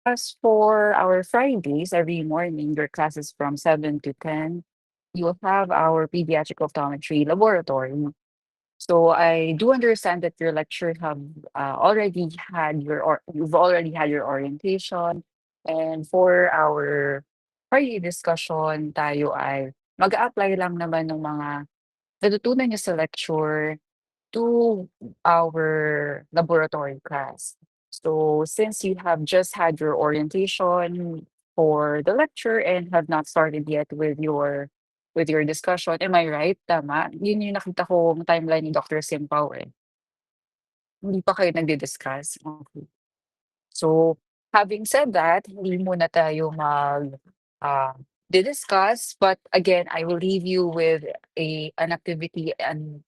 As for our Fridays, every morning, your classes from 7 to 10, you'll have our pediatric optometry laboratory. So I do understand that your lecture have already had your or you've already had your orientation. And for our Friday discussion, tayo ay mag-a-apply lang naman ng mga natutunan niyo sa lecture to our laboratory class. So since you have just had your orientation for the lecture and have not started yet with your discussion, am I right? Tama? Yun yung nakita kong timeline ni Dr. Simpao eh. Hindi pa kayo nagdi-discuss? Okay. So having said that, hindi muna tayo uh, discuss, but again, I will leave you with an activity and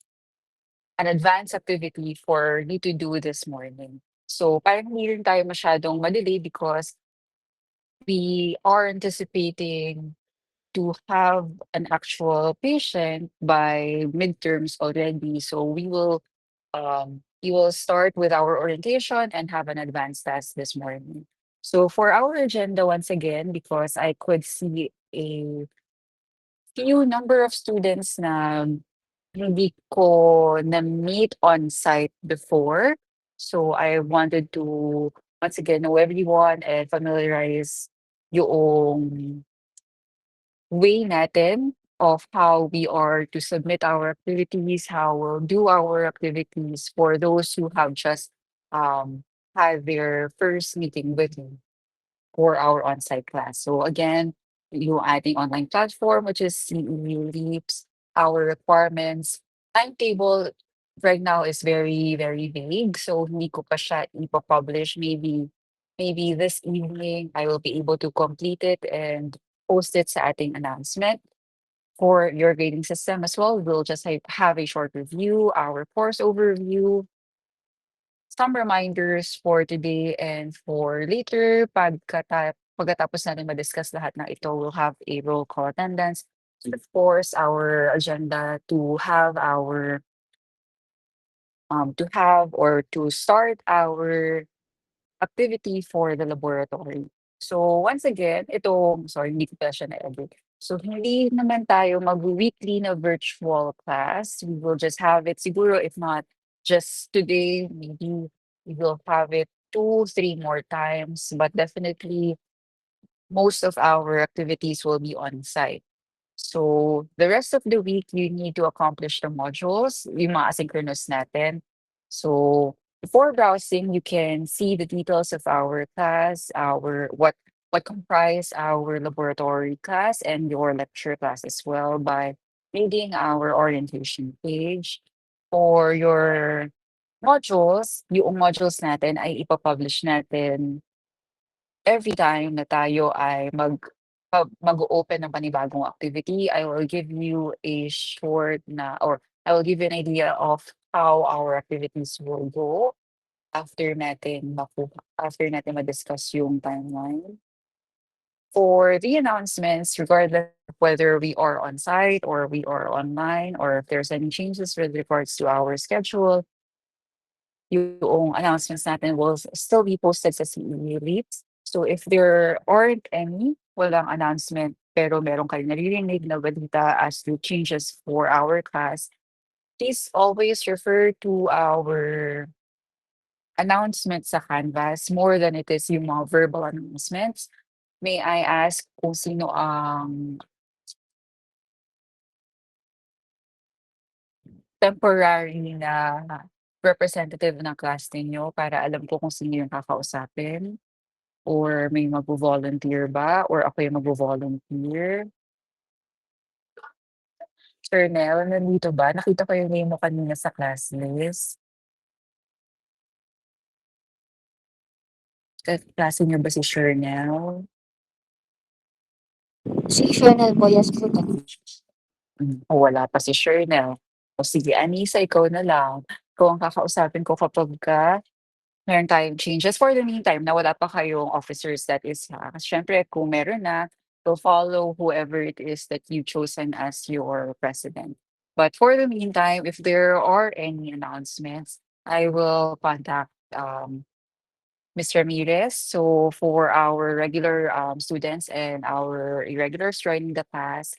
an advanced activity for you to do this morning. So parang hindi rin tayo masyadong madelay because we are anticipating to have an actual patient by midterms already. So we will start with our orientation and have an advanced test this morning. So for our agenda once again, because I could see a few number of students na hindi ko na-meet on-site before. So I wanted to once again know everyone and familiarize yung way natin of how we are to submit our activities, how we'll do our activities for those who have just had their first meeting with me for our on-site class. So again, yung ating online platform, which is CE Leaps, our requirements, timetable right now is very, very vague. So hindi ko pa siya ipapublish. Maybe this evening I will be able to complete it and post it sa ating announcement. For your grading system as well, we'll just have a short review, our course overview, some reminders for today and for later. Pagkatapos natin ma-discuss lahat ng ito, we'll have a roll call attendance. And of course, our agenda to have or to start our activity for the laboratory. So once again, sorry, hindi ko pa siya na-edit. So hindi naman tayo mag-weekly na virtual class. We will just have it siguro if not just today, maybe we will have it 2, 3 more times. But definitely most of our activities will be on site. So the rest of the week, you need to accomplish the modules, yung mga asynchronous natin. So before browsing, you can see the details of our class, what comprise our laboratory class and your lecture class as well by reading our orientation page. For your modules, yung modules natin ay ipapublish natin every time na tayo ay mag-o-open ng panibagong activity. I will give you a short na or I will give you an idea of how our activities will go after natin ma-discuss yung timeline. For the announcements, regardless of whether we are on site or we are online or if there's any changes with regards to our schedule, yung announcements natin will still be posted sa CE Leaps. So if there aren't any, walang announcement, pero meron kayo naririnig na balita as to changes for our class, please always refer to our announcements sa Canvas more than it is yung mga verbal announcements. May I ask kung sino ang temporary na representative ng class ninyo para alam ko kung sino yung kakausapin? Or may magvo-volunteer ba or ako yung magvo-volunteer? Sir Nel, nandito ba? Nakita ko yung name mo kanina sa class list. Kaklase niyo ba si Shernel? Si Chanel po, yes po. O wala pa si Shernel. O sige, Anissa, ikaw na lang. Ikaw ang kakausapin ko kapag meron tayong changes. For the meantime, na wala pa kayong officers that is ha. Kasi syempre, kung meron na, so follow whoever it is that you chosen as your president. But for the meantime, if there are any announcements, I will contact Ms. Ramirez. So for our regular students and our irregulars joining the class,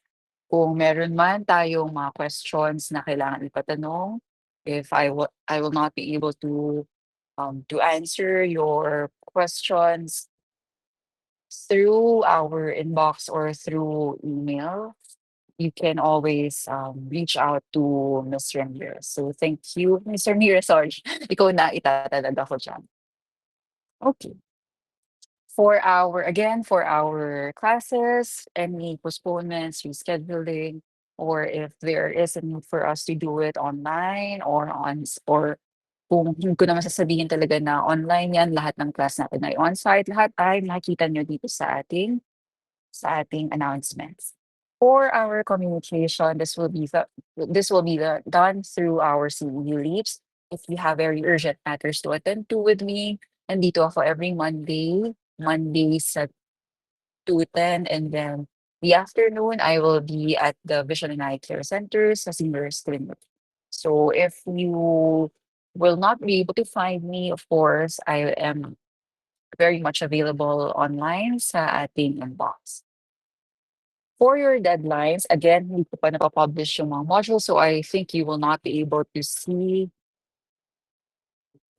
kung meron man tayong mga questions na kailangan ipatanong, if I will not be able to answer your questions through our inbox or through email, you can always reach out to Ms. Ramirez. So thank you, Ms. Ramirez. Sorry, ikaw na itatalaga ko dyan. Okay. For our classes, any postponements, rescheduling, or if there is a need for us to do it online or kung hindi ko naman sasabihin talaga na online yan, lahat ng class natin ay on-site, lahat ay makikita nyo dito sa ating announcements. For our communication, this will be done through our CEU leaves. If you have very urgent matters to attend to with me, nandito ako every Mondays at 2:10, and then the afternoon I will be at the Vision and Eye Care Center sa Seniors Clinic. So if you will not be able to find me, of course, I am very much available online sa ating inbox. For your deadlines, again, hindi ko pa napapublish yung mga modules, so I think you will not be able to see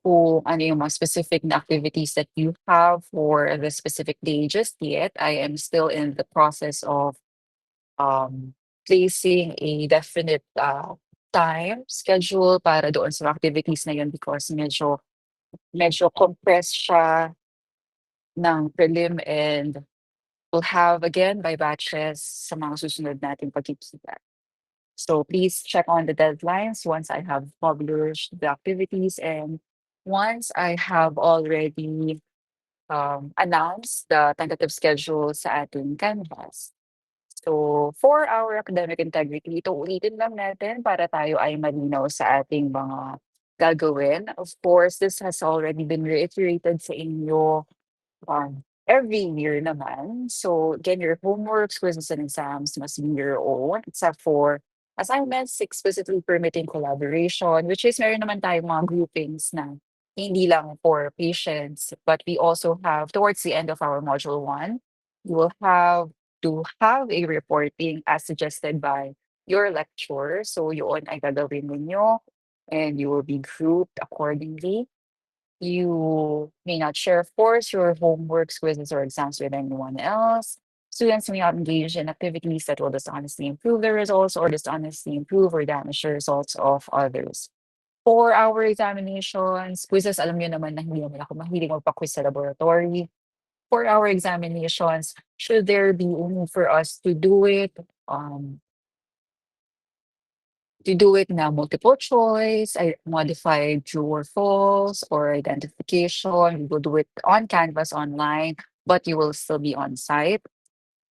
kung ano yung mga specific na activities that you have for the specific day just yet. I am still in the process of um, placing a definite time schedule para doon sa activities na yun because medyo compressed siya ng prelim and we'll have again by batches sa mga susunod nating pagkikita. So please check on the deadlines once I have published the activities and once I have already announced the tentative schedule sa ating Canvas. So for our academic integrity, ito ulitin lang natin para tayo ay malinaw sa ating mga gagawin. Of course, this has already been reiterated sa inyo every year naman. So again, your homeworks, quizzes, and exams must be your own, except for assignments explicitly permitting collaboration, which is meron naman tayong mga groupings na hindi lang for patients, but we also have towards the end of our module 1, you will have to have a reporting as suggested by your lecturer. So yun ay gagawin ninyo and you will be grouped accordingly. You may not share, of course, your homeworks, quizzes, or exams with anyone else. Students may not engage in activities that will dishonestly improve their results or dishonestly improve or damage the results of others. For our examinations, quizzes, alam niyo naman na hindi naman ako mahilig magpa-quiz sa laboratory. For our examinations, should there be a need for us to do it na multiple choice, modified true or false, or identification. We will do it on Canvas online, but you will still be on site.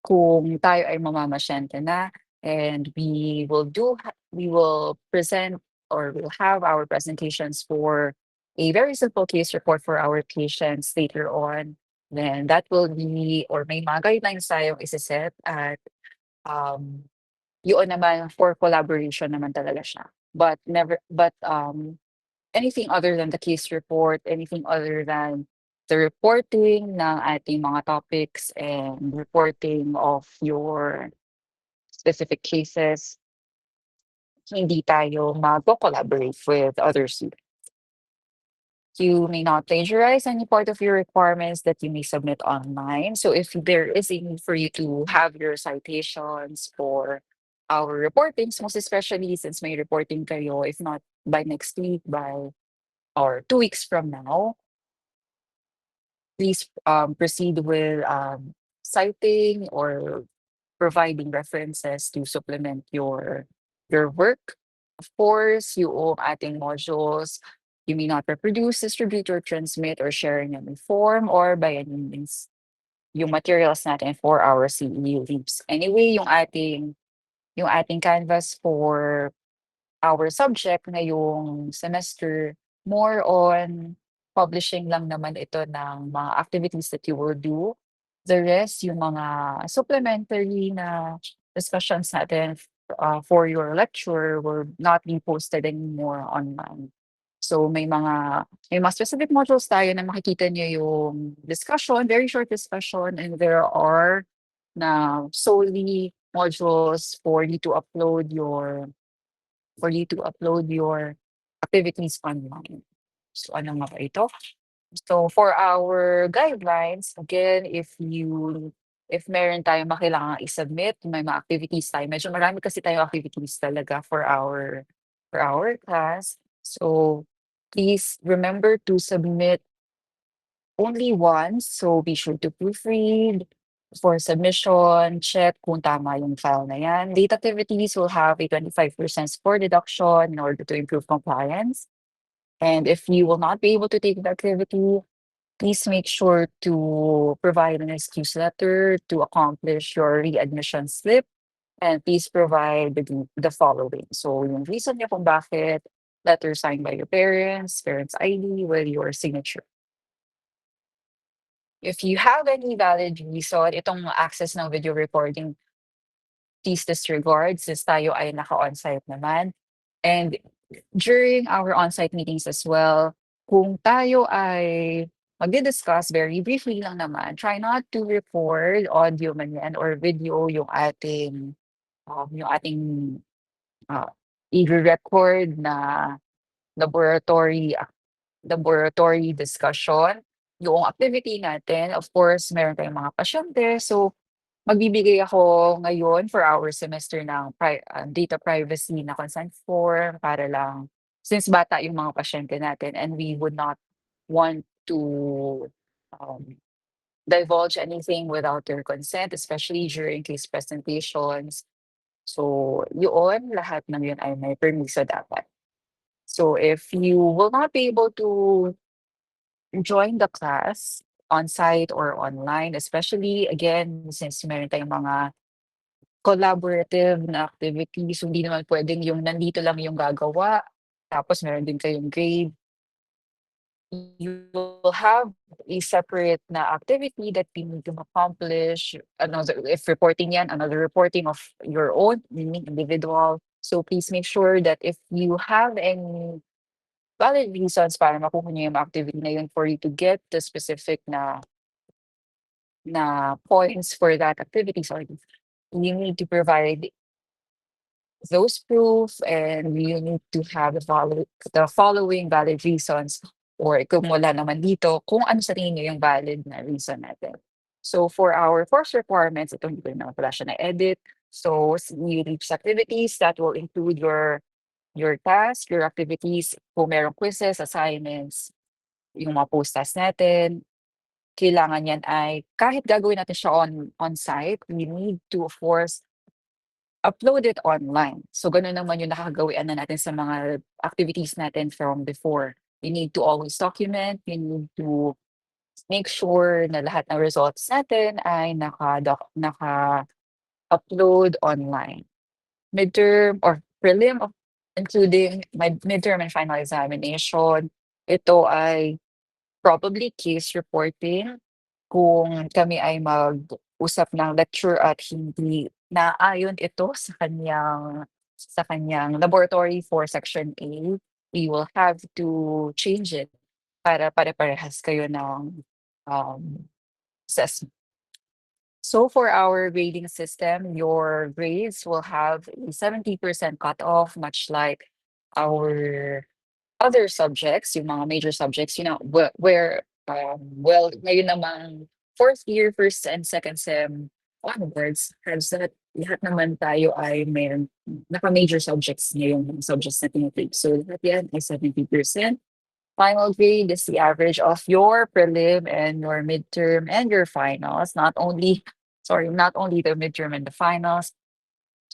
Kung tayo ay mamamasyente na, and we will present or we'll have our presentations for a very simple case report for our patients later on. Then that will be, or may mga guidelines tayong isiset at um, yun naman for collaboration naman talaga siya. But anything other than the case report, anything other than the reporting ng ating mga topics and reporting of your specific cases, hindi tayo mag-collaborate with other students. You may not plagiarize any part of your requirements that you may submit online. So if there is a need for you to have your citations for our reportings, most especially since may reporting kayo, if not by next week, by or 2 weeks from now, please proceed with citing or providing references to supplement your work. Of course, yung ating modules, you may not reproduce, distribute, or transmit, or share in any form or by any means yung materials natin for our CEU leaves. Anyway, yung ating canvas for our subject ngayong semester, more on publishing lang naman ito ng mga activities that you will do. The rest, yung mga supplementary na discussions natin for your lecture will not be posted anymore online. So may mga specific modules tayo na makikita niyo yung discussion, very short discussion, and there are na solely modules for you to upload your activities online. So ano nga ba ito? So for our guidelines, again, if meron tayong kailangang i-submit, may mga activities tayo. Medyo marami kasi tayong activities talaga for our class. So please remember to submit only once. So be sure to proofread for submission, check kung tama yung file na yan. Data activities will have a 25% score deduction in order to improve compliance. And if you will not be able to take the activity, please make sure to provide an excuse letter to accomplish your readmission slip, and please provide the following. So yung reason niya kung bakit, letter signed by your parents ID with your signature. If you have any valid reason, itong access ng video recording, please disregard since tayo ay naka-onsite naman. And during our on-site meetings as well, kung tayo ay magdi-discuss very briefly lang naman, try not to record audio man yan or video yung ating uh, i-record na laboratory laboratory discussion. Yung activity natin, of course, meron tayong mga pasyente. So, magbibigay ako ngayon for our semester ng data privacy na consent form para lang since bata yung mga pasyente natin and we would not want to um, divulge anything without their consent, especially during case presentations. So, yun, lahat ng yun ay may permiso dapat. So, if you will not be able to join the class on-site or online, especially again, since meron tayong mga collaborative na activities, hindi naman puwedeng yung nandito lang yung gagawa, tapos meron din kayong grade. You will have a separate na activity that you need to accomplish. Another, if reporting yan, another reporting of your own, meaning individual. So please make sure that if you have any valid reasons para makuha niyo yung activity na yun for you to get the specific na points for that activity, sorry, you need to provide those proof and you need to have the following valid reasons or kung wala naman dito, kung ano sa tingin niyo yung valid na reason natin. So for our course requirements, ito hindi ko naman pala siya na-edit. So you reach activities that will include your task, your activities, kung merong quizzes, assignments, yung mga post-task natin, kailangan yan ay kahit gagawin natin siya on-site, we need to of course upload it online. So gano'n naman yung nakakagawian na natin sa mga activities natin from before. You need to always document, you need to make sure na lahat ng results natin ay naka-upload online. Midterm or prelim of including my midterm and final examination, ito ay probably case reporting kung kami ay mag-usap ng lecture at hindi naayon ito sa kanyang laboratory for section A, we will have to change it para pare-parehas kayo ng um, assessment. So for our grading system, your grades will have a 70% cutoff, much like our other subjects, yung mga major subjects, well, ngayon namang fourth year, first and second sem onwards, has that lahat naman tayo ay may naka-major subjects ngayong mga subjects na tinitake. So lahat yan ay 70%. Final grade is the average of your prelim and your midterm and your finals, not only the midterm and the finals.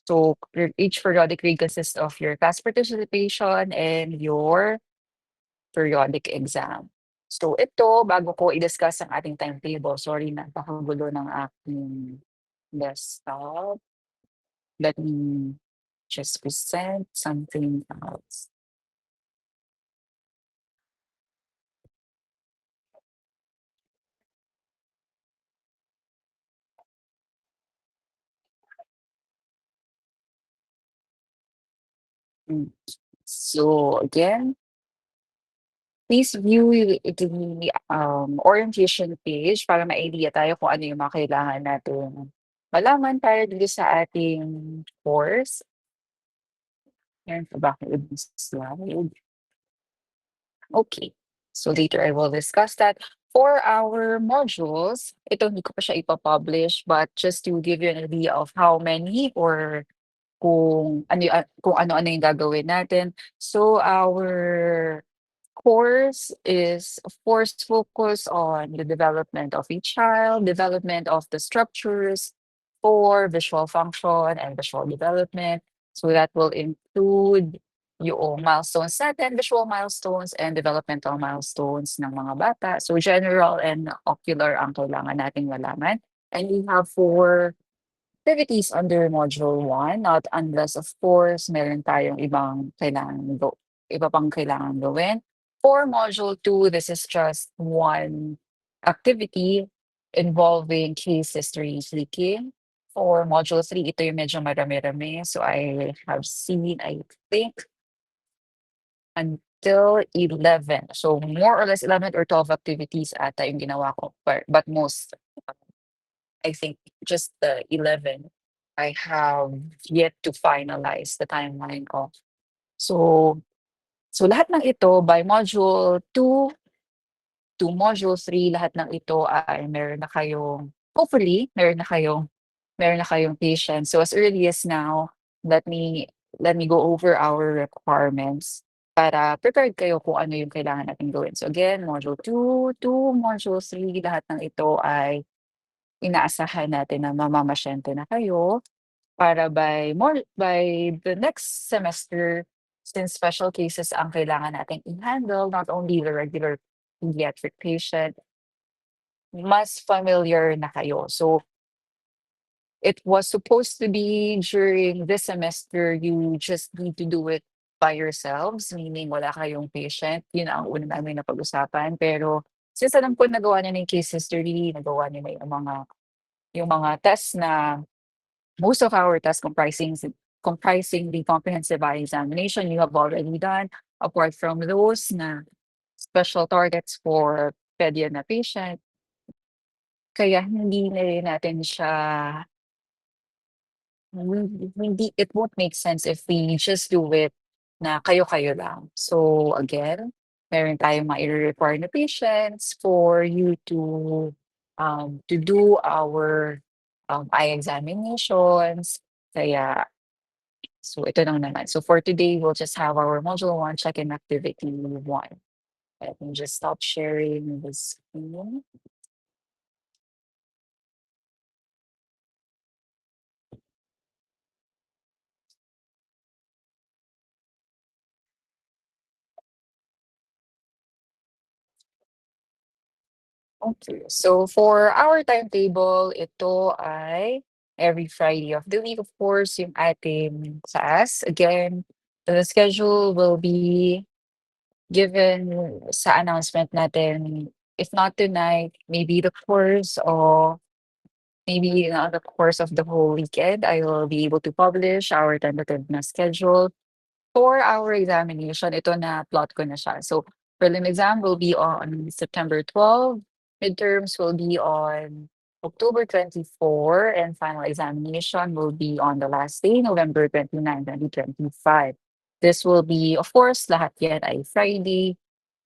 So each periodic grade consists of your class participation and your periodic exam. So ito, bago ko i-discuss ang ating timetable, sorry napakagulo ng aking desktop. Let me just present something else. Mm. So again, Please view the orientation page para ma-idea tayo kung ano yung mga kailangan natin malaman para dito sa ating course. Meron pa ba akong ibang slide? Okay. So later I will discuss that. For our modules, ito hindi ko pa siya ipa-publish, but just to give you an idea of how many or kung ano-ano yung gagawin natin. So our course is, of course, focus on the development of each child, development of the structures for visual function and visual development. So that will include yung milestones natin, visual milestones and developmental milestones ng mga bata. So general and ocular ang kailangan nating malaman. And we have four activities under module 1, not unless of course meron tayong iba pang kailangan gawin. For module 2, this is just one activity involving case history leaking. For module 3, ito yung medyo marami-rami. So I have seen, I think, until 11. So more or less 11 or 12 activities ata yung ginawa ko. But most, I think just the 11, I have yet to finalize the timeline of. So, so lahat ng ito by module 2 to module 3, lahat ng ito ay meron na kayong, hopefully, meron na kayong patience. So as early as now, let me let me go over our requirements para prepared kayo kung ano yung kailangan natin gawin. So again, module 2 to module 3, lahat ng ito ay inaasahan natin na mamamasyente na kayo para by the next semester, since special cases ang kailangan nating i-handle, not only the regular pediatric patient, mas familiar na kayo. So it was supposed to be during this semester, you just need to do it by yourselves, meaning wala kayong patient. Yun ang una namin napag-usapan. Pero since alam ko nagawa niyo na yung case history, nagawa niyo na yung mga tests na most of our tests comprising the comprehensive eye examination you have already done, apart from those na special targets for pedia na patient. Kaya hindi na rin natin siya hindi it won't make sense if we just do it na kayo-kayo lang. So again, meron tayong mga ire-require na patients for you to do our eye examinations. Kaya so ito lang naman. So for today, we'll just have our module 1 check-in activity 1. Let me just stop sharing the screen. Okay. So for our timetable, ito ay every Friday of the week, of course, yung ating class. Again, the schedule will be given sa announcement natin. If not tonight, maybe the course or maybe the course of the whole weekend, I will be able to publish our tentative na schedule. For our examination, ito na plot ko na siya. So prelim exam will be on September 12, midterms will be on October 24, and final examination will be on the last day, November 29, 2025. This will be, of course, lahat yan ay Friday.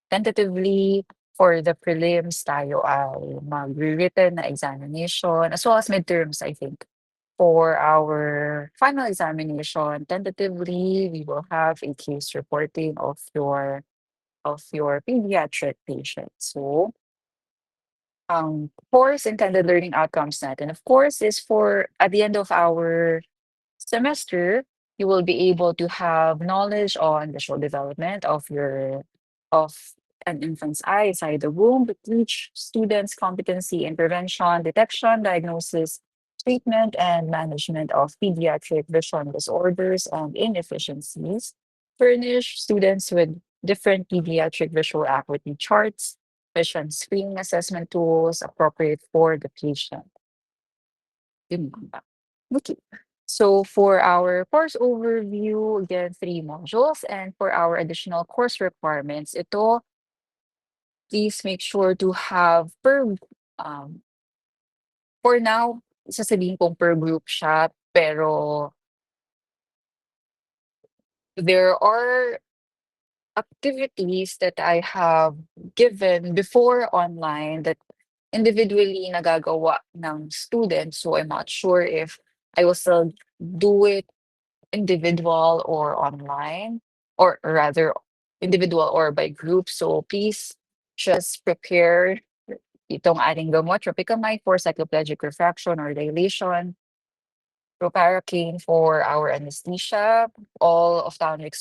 Tentatively, for the prelims, tayo ay mag-written na examination, as well as midterms, I think. For our final examination, tentatively, we will have a case reporting of your pediatric patient. So, course intended learning outcomes natin, of course, is for at the end of our semester, you will be able to have knowledge on visual development of an infant's eye inside the womb, teach students competency in prevention, detection, diagnosis, treatment, and management of pediatric vision disorders and inefficiencies, furnish students with different pediatric visual acuity charts, vision screening assessment tools appropriate for the patient. Yun lang ba? Okay. So for our course overview, again, 3 modules. And for our additional course requirements, ito please make sure to have um, for now, sasabihin kong per group siya, pero there are activities that I have given before online that individually nagagawa ng students. So I'm not sure if I will still do it individual or online, or rather individual or by group. So please just prepare itong ating gamot, tropicamide for cycloplegic refraction or dilation, proparacaine for our anesthesia, all ophthalmic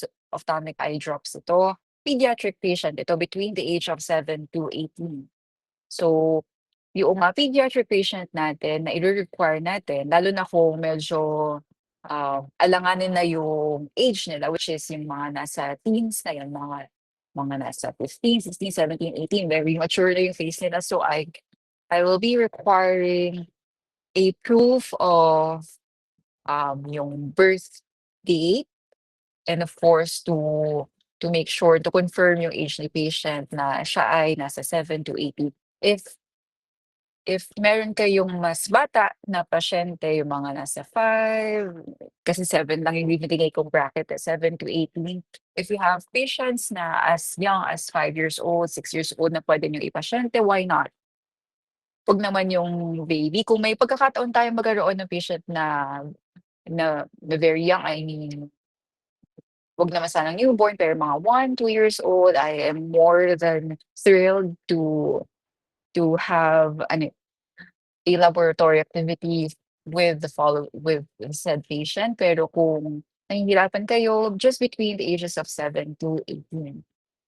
eye drops ito. Pediatric patient ito between the age of 7 to 18. So, yung mga pediatric patient natin na ire-require natin, lalo na kung medyo alanganin na yung age nila, which is yung mga nasa teens na yun, mga nasa 15, 16, 17, 18, very mature na yung face nila. So, I will be requiring a proof of yung birth date, and of course to make sure to confirm yung age ni patient na siya ay nasa 7 to 18. If meron kayong mas bata na pasyente, yung mga nasa 5, kasi 7 lang yung binibigay kong bracket, 7 to 18. If you have patients na as young as 5 years old, 6 years old na pwede niyong ipasyente, why not? Wag naman yung baby. Kung may pagkakataon tayong magkaroon ng patient na very young, I mean, wag naman sanang newborn, pero mga 1, 2 years old, I am more than thrilled to have a laboratory activity with the said patient. Pero kung nahihirapan kayo, just between the ages of 7 to 18.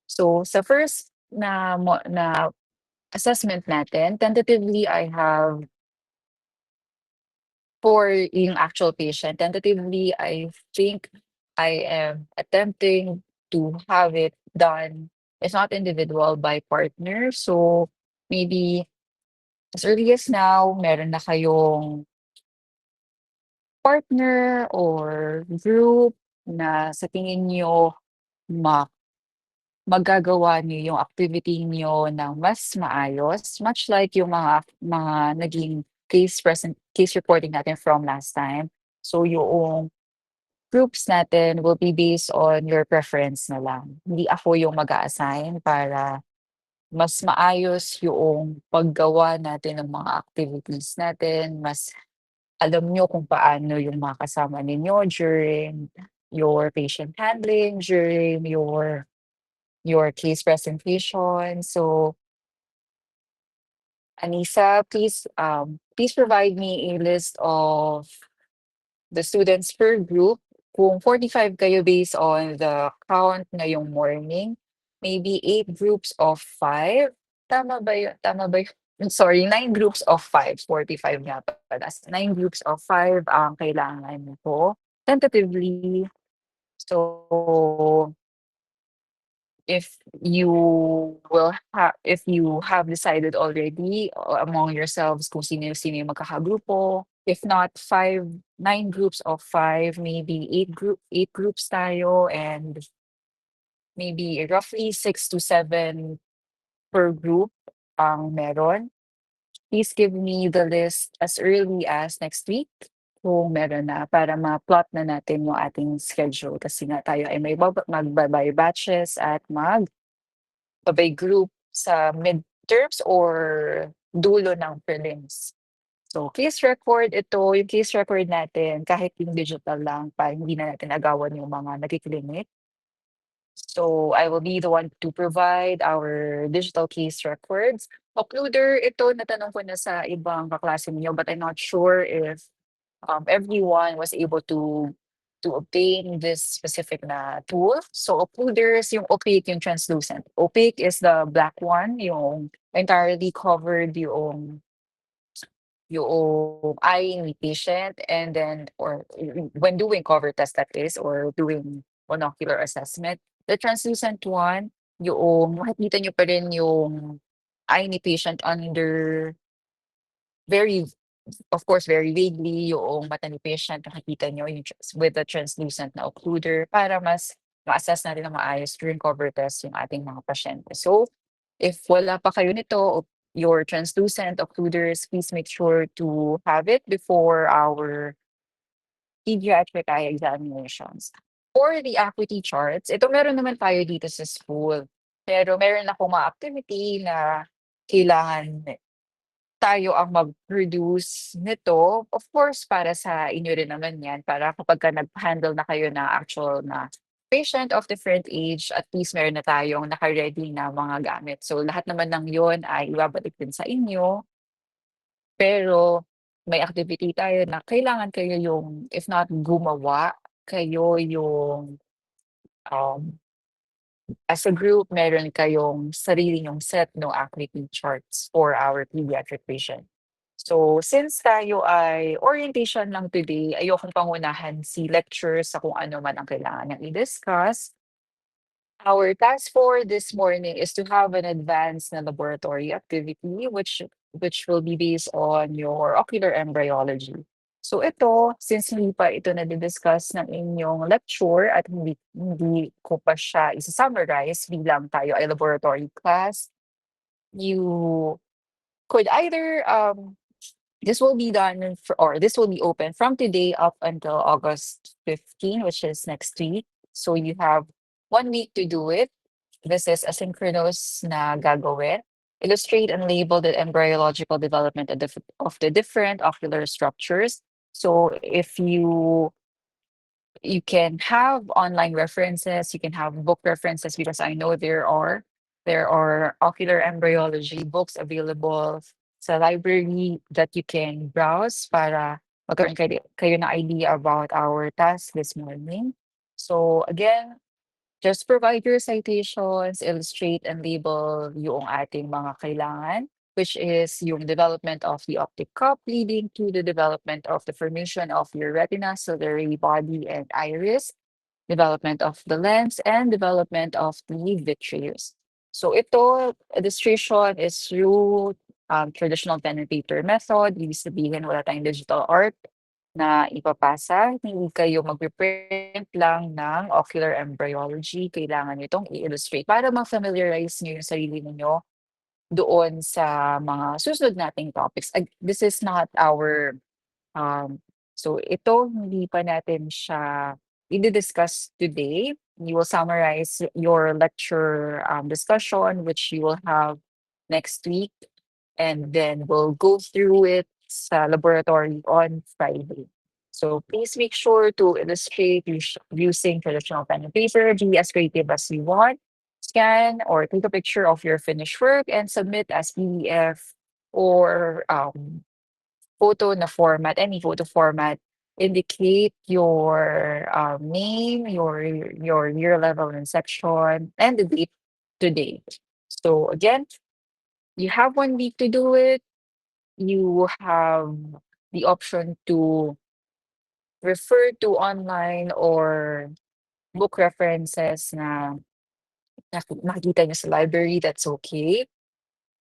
So sa first na assessment natin, tentatively I have for yung actual patient, tentatively I think I am attempting to have it done. It's not individual, by partner. So maybe as early as now, meron na kayong partner or group na sa tingin niyo ma magagawa niyo yung activity niyo ng mas maayos, much like yung mga naging case reporting natin from last time. So yung groups natin will be based on your preference na lang. Hindi ako yung mag-a-assign para mas maayos yung paggawa natin ng mga activities natin, mas alam niyo kung paano yung mga kasama ninyo during your patient handling, during your case presentation. So, Anissa, please provide me a list of the students per group. Kung 45 kayo based on the count ngayong morning, maybe 8 groups of 5. Tama ba yun? Tama ba yun? Sorry, 9 groups of 5. 45 nga pala. 9 groups of 5 ang kailangan ko. Tentatively. So, if you have decided already among yourselves kung sino yung magkakagrupo, if not 9 groups of 5, maybe 8 groups tayo, and maybe roughly 6 to 7 per group ang meron. Please give me the list as early as next week kung meron na, para ma-plot na natin yung ating schedule, kasi nga tayo ay may magbabay batches at babay group sa midterms or dulo ng prelims. So case record ito, yung case record natin kahit yung digital lang, para hindi na natin agawan yung mga nagki-clinic. So I will be the one to provide our digital case records. Uploader ito, natanong ko na sa ibang kaklase niyo, but I'm not sure if everyone was able to obtain this specific na tool. So uploaders, yung opaque, yung translucent. Opaque is the black one, yung entirely covered yung eye ni patient, and then or when doing cover test, that is, or doing monocular assessment. The translucent one, yung makikita nyo pa rin yung eye ni patient under very, of course, very vaguely yung mata ni patient, nakikita nyo yung with the translucent na occluder, para mas ma-assess natin na maayos during cover test yung ating mga pasyente. So, If wala pa kayo nito, o your translucent occluders, please make sure to have it before our pediatric eye examinations. For the acuity charts, ito meron naman tayo dito sa school. Pero meron akong mga activity na kailangan tayo ang mag-produce nito. Of course, para sa inyo rin naman yan, para kapagka nag-handle na kayo ng actual na patient of different age, at least meron na tayong naka-ready na mga gamit. So lahat naman ng yon ay ibabalik din sa inyo. Pero may activity tayo na kailangan kayo yung, if not gumawa, kayo yung um, as a group, meron kayong sarili yung set no activity charts for our pediatric patient. So, since tayo ay orientation lang today, ayokong pangunahan si lecture sa kung ano man ang kailangan niyang i-discuss. Our task for this morning is to have an advanced na laboratory activity which will be based on your ocular embryology. So ito, since hindi pa ito na-discuss ng inyong lecture at hindi ko pa siya isa-summarize bilang tayo ay laboratory class, you could either this will be done or this will be open from today up until August 15, which is next week. So you have 1 week to do it. This is asynchronous na gagawin. Illustrate and label the embryological development of the different ocular structures. So if you can have online references, you can have book references, because I know there are ocular embryology books available sa library that you can browse para magkaroon kayo na idea about our task this morning. So again, just provide your citations, illustrate and label yung ating mga kailangan, which is yung development of the optic cup leading to the development of the formation of your retina, ciliary body, and iris, development of the lens, and development of the vitreous. So ito, illustration is through traditional pen and paper method. Ibig sabihin, wala tayong digital art na ipapasa. Hindi kayo magpe-print lang ng ocular embryology. Kailangan nyo itong i-illustrate para ma-familiarize nyo yung sarili ninyo doon sa mga susunod nating topics. This is not our, so ito hindi pa natin siya i-discuss today. You will summarize your lecture discussion, which you will have next week, and then we'll go through it sa laboratory on Friday. So please make sure to illustrate using traditional pen and paper. Be as creative as you want. Scan or take a picture of your finished work and submit as PDF or photo na format, any photo format. Indicate your name, your year level and section, and the date today. So again, you have 1 week to do it. You have the option to refer to online or book references na nakikita niyo sa library. That's okay.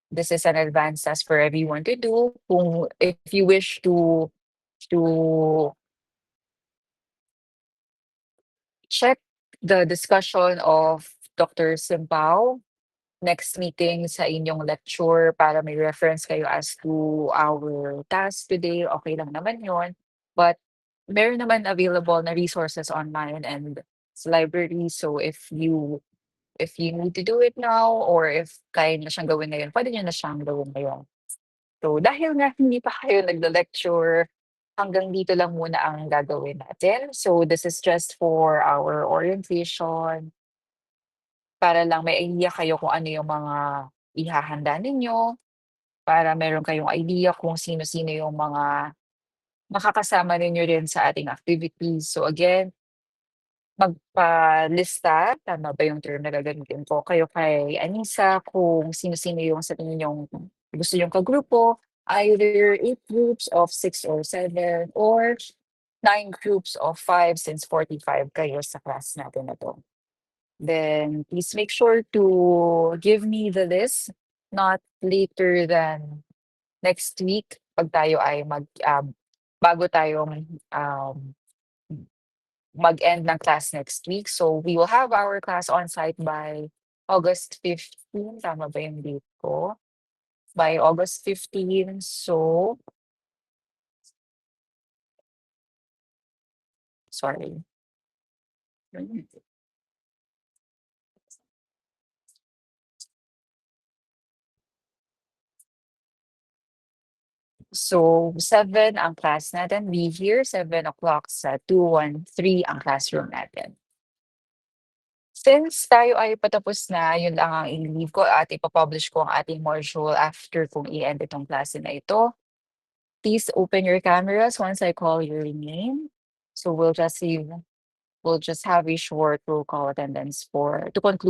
This is an advanced task for everyone to do. Kung if you wish to check the discussion of Dr. Simpao next meeting sa inyong lecture para may reference kayo as to our task today, okay lang naman yon. But meron naman available na resources online and sa library. So if you need to do it now or if kaya na siyang gawin ngayon, pwede niyo na siyang gawin ngayon. So dahil nga hindi pa kayo nagla-lecture, hanggang dito lang muna ang gagawin natin. So this is just for our orientation, para lang may idea kayo kung ano yung mga ihahanda ninyo, para meron kayong idea kung sino-sino yung mga makakasama ninyo rin sa ating activities. So again, magpalista, tama ba yung term na gagamitin ko? Kayo kay Anissa, kung sino-sino yung sa tingin niyong gusto niyong kagrupo, either 8 groups of 6 or 7 or 9 groups of 5 since 45 kayo sa class natin na 'to. Then please make sure to give me the list not later than next week pag tayo ay bago tayo mag-end ng class next week. So we will have our class on site by August 15, tama ba yung date ko? By August 15, so sorry. So, 7 ang class natin. Be here, 7 o'clock sa 213 ang classroom natin. Since tayo ay patapos na, yun lang ang i-leave ko at ipapublish ko ang ating module after kung i-end itong klase na ito. Please open your cameras once I call your name. So we'll just have a short roll call attendance to conclude